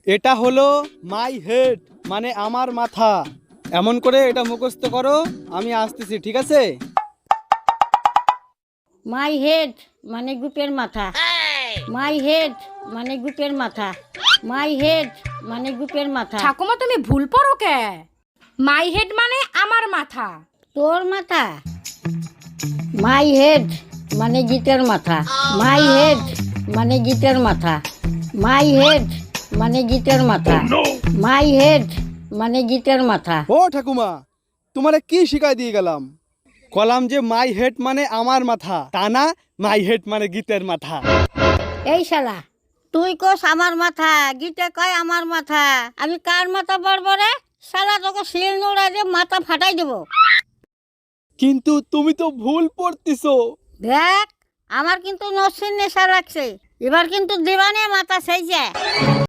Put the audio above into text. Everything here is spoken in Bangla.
এটা হলো মাই হেড, মানে আমার মাথা। এমন করে এটা মুখস্থ করো, আমি আসতেছি, ঠিক আছে? মাই হেড মানে গুপের মাথা। মাই হেড মানে গুপের মাথা। মাই হেড মানে গুপের মাথা। ঠাকুমা তুমি ভুল পড়ো কে? মাই হেড মানে আমার মাথা। তোর মাথা? মাই হেড মানে গীতের মাথা। মাই হেড মানে গীতের মাথা। মাই হেড মানে গীতের মাথা। মাই হেড মানে গীতের মাথা। ও ঠাকুমা, তোমারে কি শিখাই দিয়ে গেলাম? কলাম যে মাই হেড মানে আমার মাথা, তা না মাই হেড মানে গীতের মাথা। এই শালা, তুই কোস আমার মাথা, গীতে কয় আমার মাথা। আমি কার মাথা পড়বো রে? শালা তোকে শিল নোড়া দিয়ে মাথা ফাটাই দেবো। কিন্তু তুমি তো ভুল পড়তিছো। দেখ, আমার কিন্তু নসির নেশা লাগছে। এবার কিন্তু দিবানে মাথা সেই যায়।